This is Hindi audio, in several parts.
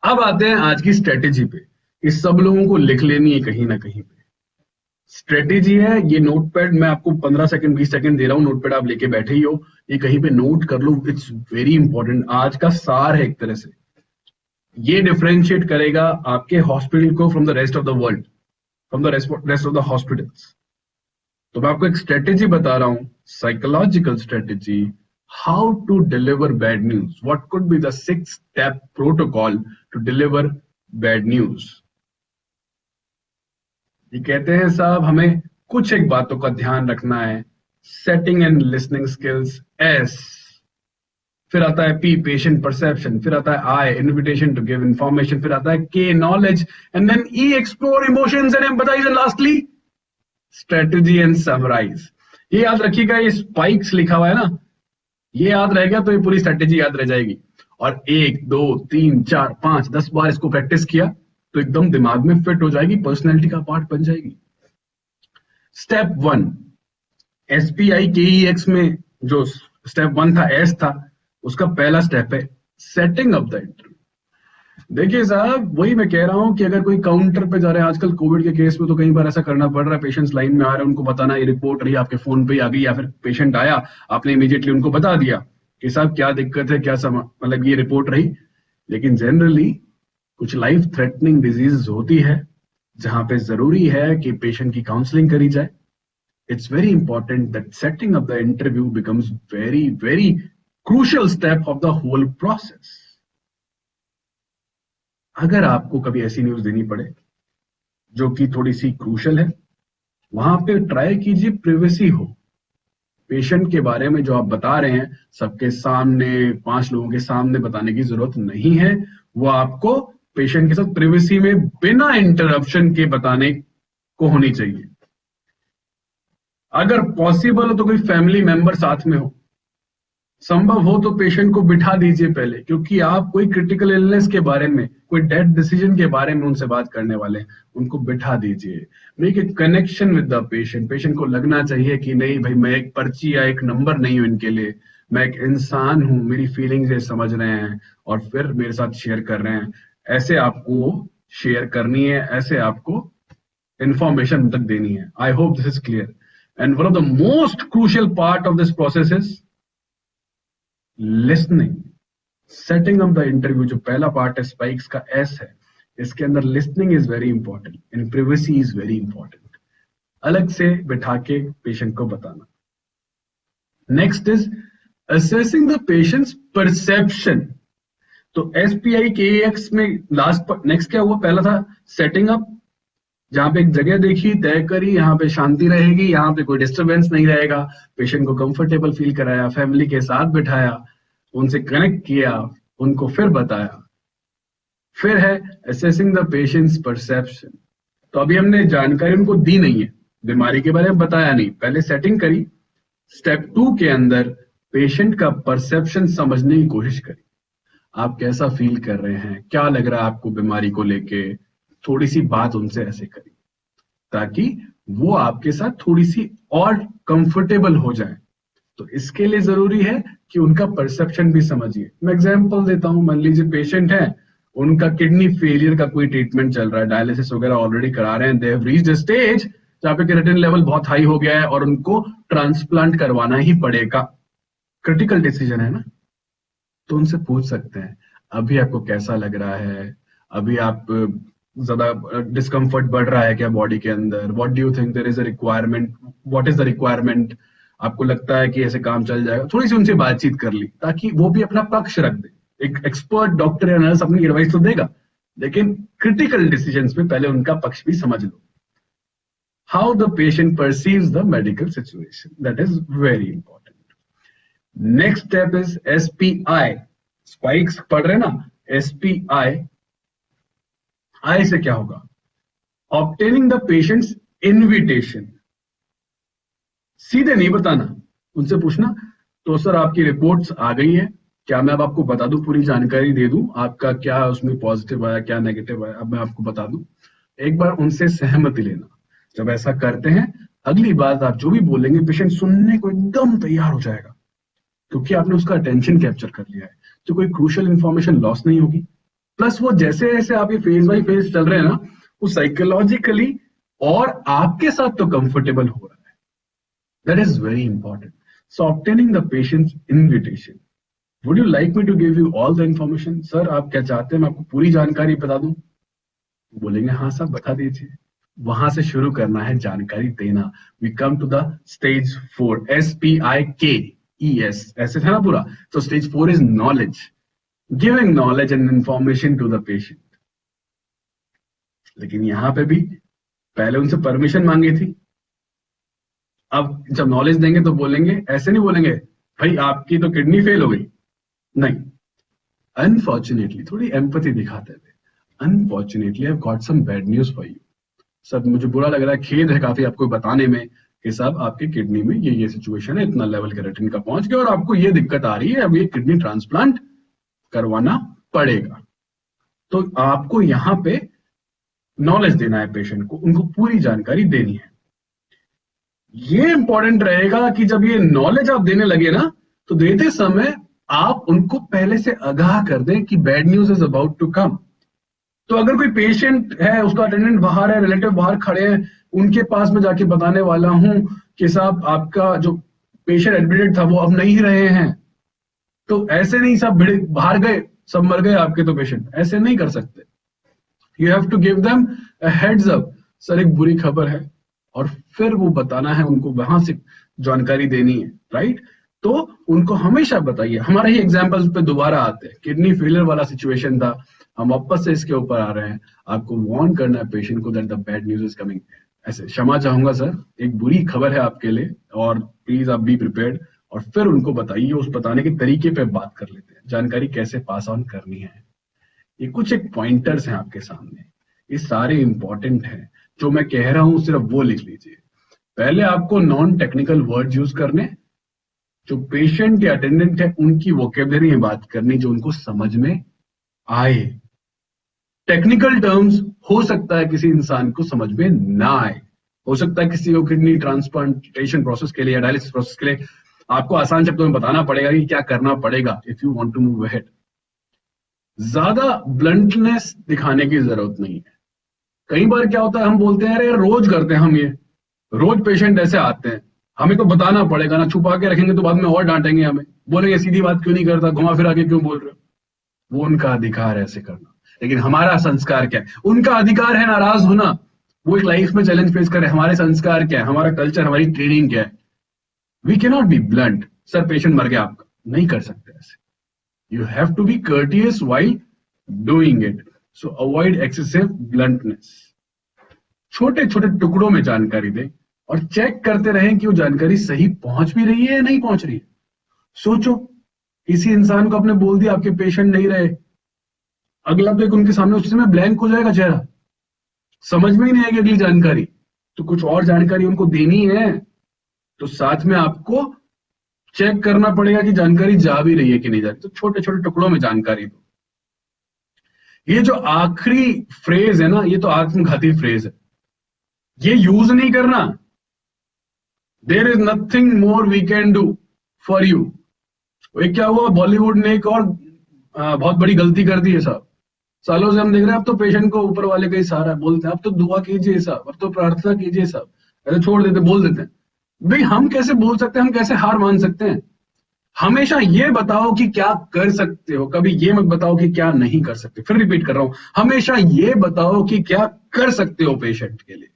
अब आते हैं आज की स्ट्रेटेजी पे। इस सब लोगों को लिख लेनी है कहीं ना कहीं पे। स्ट्रेटेजी है ये, नोटपैड मैं आपको 15 सेकंड 20 सेकंड दे रहा हूँ, नोटपैड आप लेके बैठे ही हो, ये कहीं पे नोट कर लो। इट्स वेरी इंपॉर्टेंट, आज का सार है एक तरह से। ये डिफरेंशिएट करेगा आपके हॉस्पिटल को from the rest of the world, from the rest of the hospitals. तो मैं आपको एक स्ट्रेटेजी बता रहा हूं, psychological strategy, how to deliver bad news. What could be the 6 step protocol to deliver bad news. ये कहते हैं साहब हमें कुछ एक बातों का ध्यान रखना है। Setting and listening skills, S. फिर आता है पी, पेशेंट परसेप्शन। फिर आता है I, invitation to give information. फिर आता है K, knowledge. And then E, explore emotions and empathize. And lastly strategy and summarize. ये याद रखिएगा, ये स्पाइक्स लिखा हुआ है ना, ये याद रहेगा तो ये पूरी स्ट्रेटेजी याद रह जाएगी। और 1 2 3 4 5 10 बार इसको प्रैक्टिस किया तो एकदम दिमाग में फिट हो जाएगी, पर्सनैलिटी का पार्ट बन जाएगी। स्टेप 1, एसपीआई के एक्स में जो स्टेप 1 था, एस था, उसका पहला स्टेप है सेटिंग अप द इंटरव्यू। देखिए साहब, वही मैं कह रहा हूं कि अगर कोई काउंटर पे जा रहे हैं, आजकल कोविड के केस में तो कई बार ऐसा करना पड़ रहा है, पेशेंट्स लाइन में आ रहे हैं, उनको बताना ये रिपोर्ट रही आपके फोन पे आ गई, या फिर पेशेंट आया, आपने इमीडिएटली उनको बता दिया कि साहब क्या दिक्कत है, क्या मतलब ये रिपोर्ट रही। लेकिन जनरली कुछ लाइफ थ्रेटनिंग डिजीज होती है जहां पे जरूरी है कि पेशेंट की काउंसलिंग करी जाए। It's very important that setting up the interview becomes very very crucial step of the whole process. अगर आपको कभी ऐसी न्यूज देनी पड़े जो कि थोड़ी सी क्रूशल है, वहां पे ट्राई कीजिए प्रिवेसी हो। पेशेंट के बारे में जो आप बता रहे हैं सबके सामने, 5 लोगों के सामने बताने की जरूरत नहीं है। वो आपको पेशेंट के साथ प्रिवेसी में बिना इंटरप्शन के बताने को होनी चाहिए। अगर पॉसिबल हो तो कोई फैमिली मेंबर साथ में हो, संभव हो तो पेशेंट को बिठा दीजिए पहले, क्योंकि आप कोई क्रिटिकल इलनेस के बारे में, कोई डेथ डिसीजन के बारे में उनसे बात करने वाले हैं। उनको बिठा दीजिए, make a connection with the patient. Patient को लगना चाहिए कि नहीं भाई, मैं एक पर्ची या एक नंबर नहीं हूं इनके लिए, मैं एक इंसान हूं, मेरी फीलिंग्स ये समझ रहे हैं और फिर मेरे साथ शेयर कर रहे हैं। ऐसे आपको शेयर करनी है, ऐसे आपको इंफॉर्मेशन तक देनी है। I hope this is clear. And one of the most crucial part of this process is listening. Setting up the interview जो पहला पार्ट है, स्पाइक्स का एस है, इसके अंदर listening is very important and privacy is very important. अलग से बिठा के पेशेंट को बताना। Next is assessing the patients perception. तो एसपीआई के एक्स में लास्ट नेक्स्ट क्या हुआ, पहला था सेटिंग अप, जहां पे एक जगह देखी, तय करी, यहाँ पे शांति रहेगी, यहाँ पे कोई डिस्टरबेंस नहीं रहेगा, पेशेंट को कंफर्टेबल फील कराया, फैमिली के साथ बिठाया, उनसे कनेक्ट किया, उनको फिर बताया। फिर है असेसिंग द पेशेंट्स परसेप्शन। तो अभी हमने जानकारी उनको दी नहीं है, बीमारी के बारे में बताया नहीं, पहले सेटिंग करी। स्टेप 2 के अंदर पेशेंट का परसेप्शन समझने की कोशिश करी। आप कैसा फील कर रहे हैं, क्या लग रहा है आपको बीमारी को लेके, थोड़ी सी बात उनसे ऐसे करी ताकि वो आपके साथ थोड़ी सी और कंफर्टेबल हो जाए। तो इसके लिए जरूरी है कि उनका परसेप्शन भी समझिए। मैं एग्जांपल देता हूं, मान लीजिए पेशेंट है, उनका किडनी फेलियर का कोई ट्रीटमेंट चल रहा है, डायलिसिस वगैरह ऑलरेडी करा रहे हैं, they have reached a stage जहां पे क्रिएटिनिन लेवल बहुत हाई हो गया है और उनको ट्रांसप्लांट करवाना ही पड़ेगा। क्रिटिकल डिसीजन है ना। तो उनसे पूछ सकते हैं अभी आपको कैसा लग रहा है, अभी आप ज्यादा डिस्कम्फर्ट बढ़ रहा है क्या बॉडी के अंदर, what do you think there is a requirement, what is the requirement, आपको लगता है कि ऐसे काम चल जाएगा। थोड़ी सी उनसे बातचीत कर ली ताकि वो भी अपना पक्ष रख दे। एक एक्सपर्ट डॉक्टर या नर्स अपनी एडवाइस तो देगा, लेकिन क्रिटिकल डिसीजंस में पहले उनका पक्ष भी समझ लो। How the patient perceives the medical situation, that is very important. Next step is SPI. SPIKES पढ़ रहे ना, एसपीआई। आई से क्या होगा, ऑब्टेनिंग द पेशेंट्स इनविटेशन। सीधे नहीं बताना, उनसे पूछना तो सर आपकी रिपोर्ट्स आ गई है, क्या मैं अब आपको बता दूं, पूरी जानकारी दे दूं, आपका क्या उसमें पॉजिटिव आया क्या नेगेटिव आया, अब मैं आपको बता दूं। एक बार उनसे सहमति लेना। जब ऐसा करते हैं, अगली बात आप जो भी बोलेंगे पेशेंट सुनने को एकदम तैयार हो जाएगा, क्योंकि आपने उसका अटेंशन कैप्चर कर लिया है, तो कोई क्रूशियल इंफॉर्मेशन लॉस नहीं होगी। प्लस वो जैसे जैसे आप ये फेज बाय फेज चल रहे हैं ना, वो साइकोलॉजिकली और आपके साथ तो कंफर्टेबल हो रहा है. That is very important. So obtaining the patient's invitation. Would you like me to give you all the information? Sir आप क्या चाहते हैं मैं आपको पूरी जानकारी बता दूं? बोलेंगे हाँ साहब बता दीजिए. वहां से शुरू करना है जानकारी देना. We come to the stage 4, SPIKES, ऐसे था ना पूरा. तो stage 4 is knowledge, giving knowledge and information to the patient. लेकिन यहां पे भी पहले उनसे परमिशन मांगी थी. अब जब नॉलेज देंगे तो बोलेंगे, ऐसे नहीं बोलेंगे भाई आपकी तो किडनी फेल हो गई. नहीं, अनफॉर्चुनेटली थोड़ी एम्पैथी दिखाते हुए, unfortunately I have got some bad news for you. Sir मुझे बुरा लग रहा है, खेद है काफी आपको बताने में कि साहब आपके किडनी में ये सिचुएशन है, इतना लेवल केराटिन का पहुंच गया और आपको ये दिक्कत आ रही है, अब ये किडनी ट्रांसप्लांट करवाना पड़ेगा. तो आपको यहाँ पे नॉलेज देना है पेशेंट को, उनको पूरी जानकारी देनी है. ये इंपॉर्टेंट रहेगा कि जब ये नॉलेज आप देने लगे ना, तो देते समय आप उनको पहले से आगाह कर दें कि bad news is about to come. तो अगर कोई पेशेंट है, उसका अटेंडेंट बाहर है, रिलेटिव बाहर खड़े हैं, उनके पास में जाके बताने वाला हूं कि साहब आपका जो पेशेंट एडमिटेड था वो अब नहीं रहे हैं, तो ऐसे नहीं सब बाहर गए, सब मर गए आपके तो पेशेंट, ऐसे नहीं कर सकते. You have to give them a heads up, sir एक बुरी खबर है, और फिर वो बताना है उनको, वहां से जानकारी देनी है, राइट. तो उनको हमेशा बताइए. हमारा ही एग्जाम्पल पे दोबारा आते हैं, किडनी फेलियर वाला सिचुएशन था, हम वापस से इसके ऊपर आ रहे हैं. आपको वार्न करना है पेशेंट को that the bad news is coming. ऐसे क्षमा चाहूंगा सर, एक बुरी खबर है आपके लिए, और प्लीज आप बी प्रिपेयर्ड. और फिर उनको बताइए, उस बताने के तरीके पे बात कर लेते हैं, जानकारी कैसे पास ऑन करनी है. ये कुछ एक पॉइंटर्स हैं आपके सामने, ये सारे इंपॉर्टेंट हैं. जो मैं कह रहा हूं सिर्फ वो लिख लीजिए. पहले आपको नॉन टेक्निकल वर्ड यूज करने, जो पेशेंट या अटेंडेंट है उनकी वोकेबलरी में बात करनी जो उनको समझ में आए. टेक्निकल टर्म्स हो सकता है किसी इंसान को समझ में ना आए, हो सकता है किसी को किडनी ट्रांसप्लांटेशन प्रोसेस के लिए या डायलिसिस प्रोसेस के लिए आपको आसान शब्दों में बताना पड़ेगा कि क्या करना पड़ेगा if you want to move ahead. ज्यादा ब्लंटनेस दिखाने की जरूरत नहीं है. कई बार क्या होता है, हम बोलते हैं अरे रोज करते हैं हम ये, रोज पेशेंट ऐसे आते हैं, हमें तो बताना पड़ेगा ना, छुपा के रखेंगे तो बाद में और डांटेंगे, हमें बोलेंगे सीधी बात क्यों नहीं करता, घुमा फिरा के क्यों बोल रहे हो. वो उनका अधिकार है ऐसे करना, लेकिन हमारा संस्कार क्या है? उनका अधिकार है नाराज होना, वो एक लाइफ में चैलेंज फेस करे. हमारे संस्कार क्या है, हमारा कल्चर, हमारी ट्रेनिंग क्या है? We can not be blunt. Sir patient मर गया आपका, नहीं कर सकते ऐसे. You have to be courteous while doing it. So avoid excessive bluntness. छोटे छोटे टुकड़ों में जानकारी दें और चेक करते रहें कि वो जानकारी सही पहुंच भी रही है या नहीं पहुंच रही है. सोचो, किसी इंसान को आपने बोल दिया आपके पेशेंट नहीं रहे, अगला तो एक उनके सामने उस समय ब्लैंक हो जाएगा चेहरा, समझ में ही नहीं आएगी अगली जानकारी. तो कुछ और जानकारी उनको देनी है, तो साथ में आपको चेक करना पड़ेगा कि जानकारी जा भी रही है कि नहीं जा रही. तो छोटे छोटे टुकड़ों में जानकारी दो. ये जो आखिरी फ्रेज है ना, ये तो आत्मघाती फ्रेज है, ये यूज नहीं करना. There is nothing more we can do for you. क्या हुआ, बॉलीवुड ने एक और बहुत बड़ी गलती कर दी है साहब. सालों से हम देख रहे हैं, अब तो पेशेंट को ऊपर वाले का ही सहारा बोलते हैं, अब तो दुआ कीजिए साहब, अब तो प्रार्थना कीजिए साहब, ऐसे छोड़ देते, बोल देते हैं. भाई हम कैसे बोल सकते हैं, हम कैसे हार मान सकते हैं? हमेशा ये बताओ कि क्या कर सकते हो, कभी ये मत बताओ कि क्या नहीं कर सकते. फिर रिपीट कर रहा हूं, हमेशा ये बताओ कि क्या कर सकते हो पेशेंट के लिए.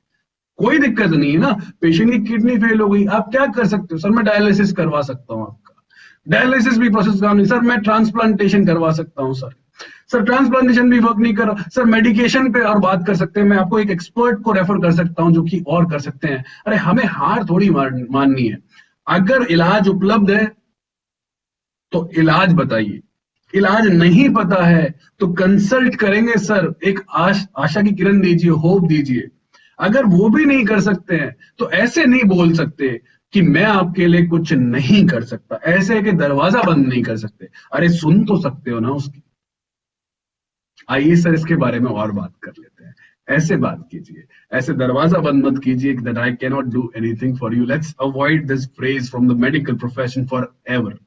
कोई दिक्कत नहीं है ना, पेशेंट की किडनी फेल हो गई, आप क्या कर सकते हो? सर मैं डायलिसिस करवा सकता हूँ आपका. डायलिसिस भी प्रोसेस काम नहीं. सर मैं ट्रांसप्लांटेशन करवा सकता हूँ. सर ट्रांसप्लांटेशन भी वर्क नहीं कर रहा. सर मेडिकेशन पे और बात कर सकते हैं, मैं आपको एक एक्सपर्ट को रेफर कर सकता हूँ जो कि और कर सकते हैं. अरे हमें हार थोड़ी माननी है. अगर इलाज उपलब्ध है तो इलाज बताइए, इलाज नहीं पता है तो कंसल्ट करेंगे सर, एक आशा की किरण दीजिए, होप दीजिए. अगर वो भी नहीं कर सकते हैं तो ऐसे नहीं बोल सकते कि मैं आपके लिए कुछ नहीं कर सकता, ऐसे कि दरवाजा बंद नहीं कर सकते. अरे सुन तो सकते हो ना उसकी. आइए सर इसके बारे में और बात कर लेते हैं. ऐसे बात कीजिए, ऐसे दरवाजा बंद मत कीजिए that I can not do anything for you. Let's avoid this phrase from the medical profession for ever.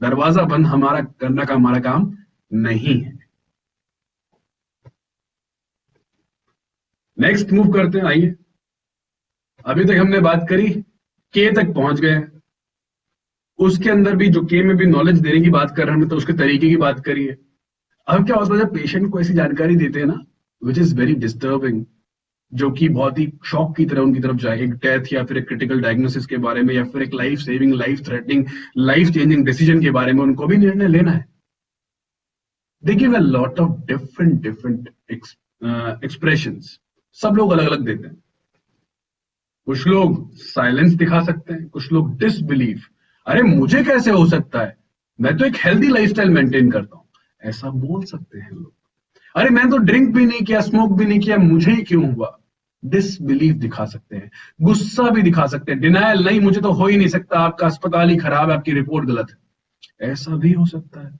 दरवाजा बंद हमारा करना का हमारा काम नहीं है. नेक्स्ट मूव करते हैं, आइए। अभी तक हमने बात करी, के तक पहुंच गए। उसके अंदर भी जो के में भी नॉलेज देने की बात कर रहे हैं, तो उसके तरीके की बात करिए। अब क्या होता है जब पेशेंट को ऐसी जानकारी देते हैं ना, विच इज वेरी डिस्टर्बिंग, जो कि बहुत ही शॉक की तरह उनकी तरफ जाए, एक डेथ या फिर एक क्रिटिकल डायग्नोसिस के बारे में, या फिर एक life saving, life threatening, life changing decision के बारे में उनको भी निर्णय लेना है। They give a lot of different expressions. सब लोग अलग अलग देते हैं। कुछ लोग साइलेंस दिखा सकते हैं, कुछ लोग डिसबिलीफ, अरे मुझे कैसे हो सकता है, मैं तो एक हेल्दी लाइफस्टाइल मेंटेन करता हूं, ऐसा बोल सकते हैं लोग। अरे मैंने तो ड्रिंक भी नहीं किया, स्मोक भी नहीं किया, मुझे ही क्यों हुआ। डिसबिलीफ दिखा सकते हैं, गुस्सा भी दिखा सकते हैं, डिनायल, नहीं मुझे तो हो ही नहीं सकता, आपका अस्पताल ही खराब है, आपकी रिपोर्ट गलत है, ऐसा भी हो सकता है।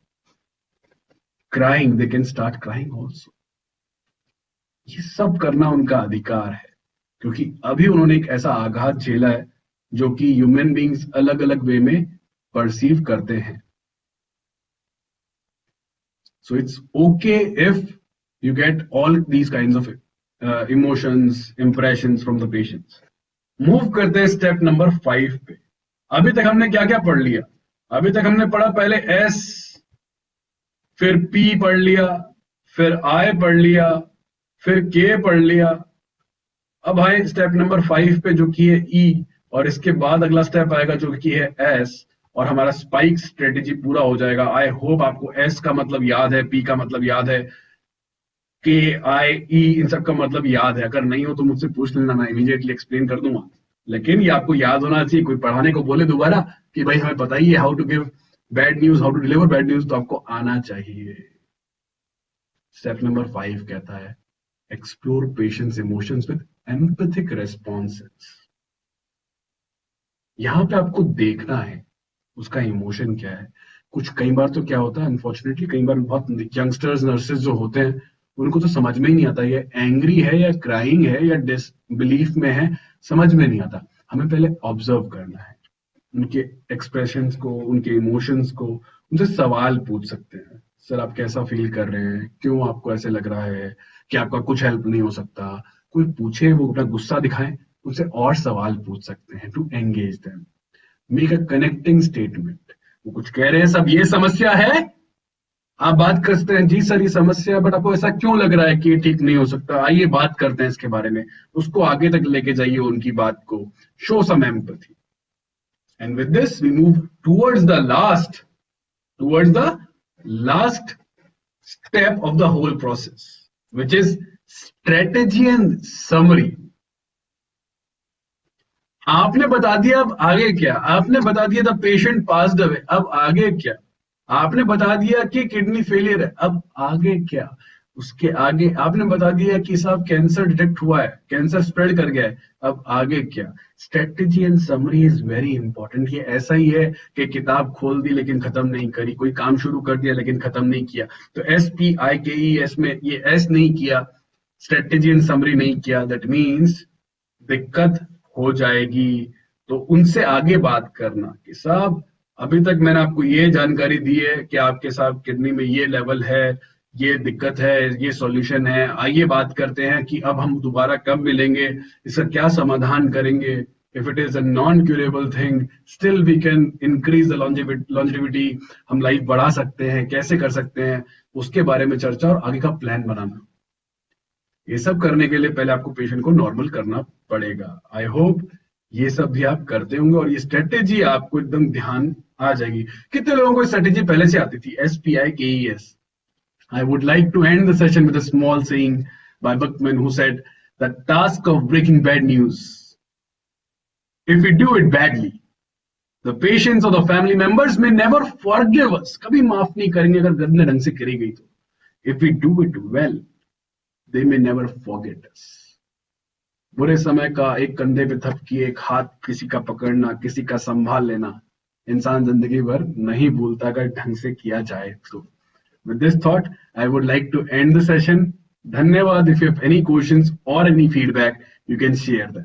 Crying, they can start crying also. ये सब करना उनका अधिकार है, क्योंकि अभी उन्होंने एक ऐसा आघात झेला है जो कि ह्यूमन बींग्स अलग अलग वे में परसीव करते हैं। So it's okay if you get all these kinds of emotions, impressions from the patients. Move करते हैं स्टेप नंबर 5 पे। अभी तक हमने क्या क्या पढ़ लिया? अभी तक हमने पढ़ा पहले एस, फिर पी पढ़ लिया, फिर आई पढ़ लिया, फिर के पढ़ लिया। अब आए स्टेप नंबर 5 पे जो कि है ई, और इसके बाद अगला स्टेप आएगा जो कि है एस, और हमारा स्पाइक स्ट्रेटेजी पूरा हो जाएगा। आई होप आपको एस का मतलब याद है, पी का मतलब याद है, के आई ई इन सब का मतलब याद है। अगर नहीं हो तो मुझसे पूछ लेना, मैं इमीडिएटली एक्सप्लेन कर दूंगा। लेकिन ये आपको याद होना चाहिए। कोई पढ़ाने को बोले दोबारा कि भाई हमें बताइए how to give bad news, how to deliver bad news, तो आपको आना चाहिए। स्टेप नंबर 5 कहता है explore patient's emotions with empathic responses. यहां पे आपको देखना है उसका इमोशन क्या है। कुछ कई बार तो क्या होता है, अनफॉर्चुनेटली कई बार बहुत यंगस्टर्स नर्सेज जो होते हैं उनको तो समझ में ही नहीं आता ये एंग्री है या क्राइंग है या डिसबिलीफ में है, समझ में नहीं आता। हमें पहले ऑब्जर्व करना है उनके एक्सप्रेशंस को, उनके इमोशंस को। उनसे सवाल पूछ सकते हैं, सर आप कैसा फील कर रहे हैं, क्यों आपको ऐसे लग रहा है, कि आपका कुछ हेल्प नहीं हो सकता। कोई पूछे, वो अपना गुस्सा दिखाएं, उनसे और सवाल पूछ सकते हैं to engage them. Make a connecting statement. वो कुछ कह रहे हैं, सब ये समस्या है, आप बात कर सकते हैं, जी सर ये समस्या है, बट आपको ऐसा क्यों लग रहा है कि ये ठीक नहीं हो सकता, आइए बात करते हैं इसके बारे में। उसको आगे तक लेके जाइए उनकी बात को। Show some empathy. And with this, we move towards the last step of the whole process, which is strategy and summary. आपने बता दिया, अब आगे क्या? आपने बता दिया द पेशेंट पास्ड अवे, अब आगे क्या? आपने बता दिया कि किडनी फेलियर है, अब आगे क्या? उसके आगे आपने बता दिया कि साहब कैंसर डिटेक्ट हुआ है, कैंसर स्प्रेड कर गया है, अब आगे क्या? Strategy and summary is very important. ये ऐसा ही है कि किताब खोल दी लेकिन खत्म नहीं करी, कोई काम शुरू कर दिया लेकिन खत्म नहीं किया। तो SPIKE में ये एस नहीं किया, स्ट्रेटेजी एंड समरी नहीं किया, दैट मीन्स दिक्कत हो जाएगी। तो उनसे आगे बात करना कि साहब अभी तक मैंने आपको ये जानकारी दी है कि आपके साथ किडनी में ये लेवल है, ये दिक्कत है, ये सॉल्यूशन है, आइए बात करते हैं कि अब हम दोबारा कब मिलेंगे, इसका क्या समाधान करेंगे। If it is a non curable thing, still we can increase the longevity, हम लाइफ बढ़ा सकते हैं, कैसे कर सकते हैं, उसके बारे में चर्चा और आगे का प्लान बनाना। ये सब करने के लिए पहले आपको पेशेंट को नॉर्मल करना पड़ेगा। आई होप ये सब भी आप करते होंगे और ये स्ट्रेटेजी आपको एकदम ध्यान आ जाएगी। कितने लोगों को स्ट्रेटेजी पहले से आती थी? SPIKES। I would like to end the session with a small saying by Buckman, who said, "The task of breaking bad news, if we do it badly, the patients or the family members may never forgive us." कभी माफ नहीं करेंगे अगर गंदे ढंग से करी गई तो। If we do it well, they may never forget us. बुरे समय का एक कंधे पे थपकी, एक हाथ किसी का पकड़ना, किसी का संभाल लेना, इंसान जिंदगी भर नहीं भूलता अगर ढंग से किया जाए तो। With this thought, I would like to end the session. Dhanyawad. If you have any questions or any feedback, you can share them.